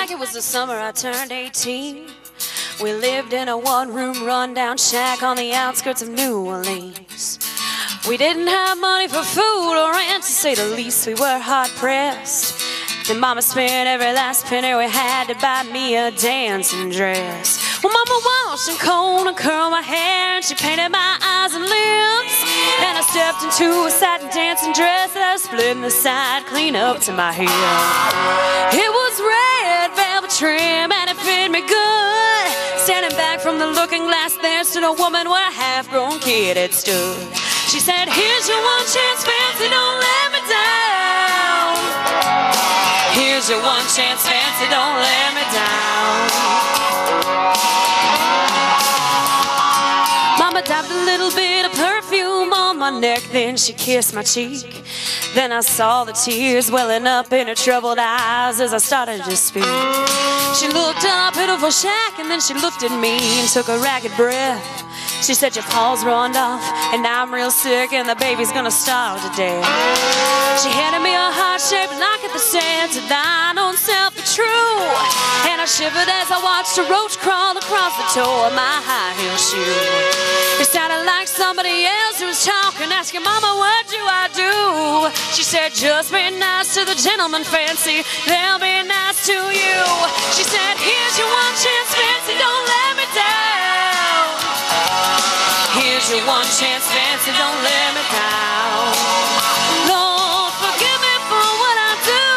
like it was the summer I turned 18. We lived in a one-room run-down shack on the outskirts of New Orleans. We didn't have money for food or rent, to say the least. We were hard-pressed. Then Mama spent every last penny we had to buy me a dancing dress. Well, Mama washed and combed and curled my hair, and she painted my eyes and lips. And I stepped into a satin dancing dress that was split in the side, clean up to my heel. It was red velvet trim and it fit me good. Standing back from the looking glass, there stood a woman where a half-grown kid had stood. She said, "Here's your one chance, fancy, don't let me down. Here's your one chance, fancy, don't let me down." Mama dabbed a little bit of perfume on my neck, then she kissed my cheek. Then I saw the tears welling up in her troubled eyes as I started to speak. She looked at our pitiful shack, and then she looked at me and took a ragged breath. She said, "Your paws runned off, and I'm real sick, and the baby's gonna starve to death." She handed me a heart-shaped locket that said, "To thine own self be true." And I shivered as I watched a roach crawl across the toe of my high-heel shoe. It sounded like somebody else who was talking, asking, "Mama, what do I do?" She said, "Just be nice to the gentleman, fancy, they'll be nice to you." She said, "Here's your one chance, fancy, don't let me down. Here's your one chance, fancy, don't let me down. Lord, forgive me for what I do,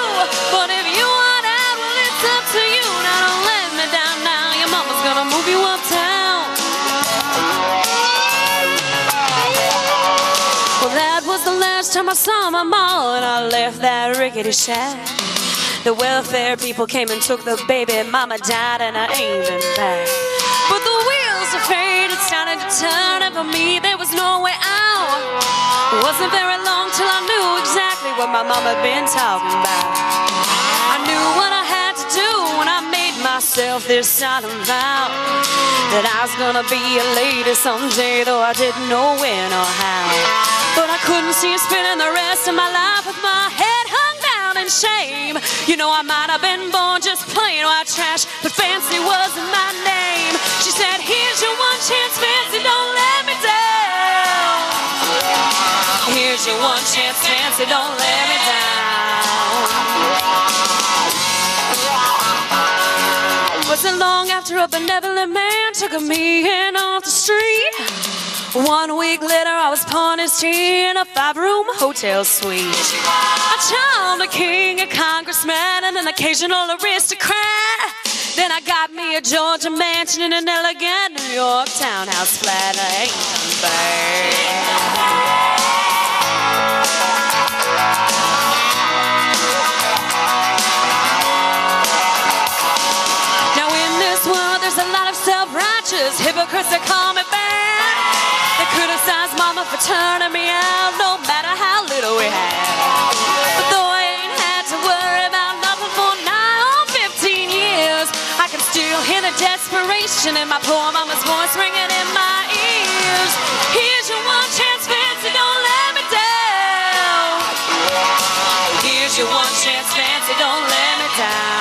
but if you want out, well, it's up to you. Now don't let me down now, your mama's gonna move you uptown." Well, that was the last time I saw my mom, and I left that rickety shack. The welfare people came and took the baby. Mama died and I ain't been back. But the wheels of fate had started to turn, and for me there was no way out. It wasn't very long till I knew exactly what my mom had been talking about. I knew what I had to do when I made myself this solemn vow, that I was gonna be a lady someday, though I didn't know when or how. But I couldn't see spending the rest of my life with my head hung down in shame. You know, I might have been born just plain white trash, but fancy wasn't my name. She said, "Here's your one chance, fancy, don't let me down. Here's your one chance, fancy, don't let me down." Wasn't long after a benevolent man took me in off the street. 1 week later I was punished in a 5-room hotel suite. I charmed a king, a congressman, and an occasional aristocrat. Then I got me a Georgia mansion in an elegant New York townhouse flat. I ain't come back. Now in this world there's a lot of self-righteous hypocrites that call me bad. They criticize Mama for turning me out, no matter how little we had. But though I ain't had to worry about nothing for 9 or 15 years, I can still hear the desperation in my poor mama's voice ringing in my ears. Here's your one chance, fancy, don't let me down. Here's your one chance, fancy, don't let me down.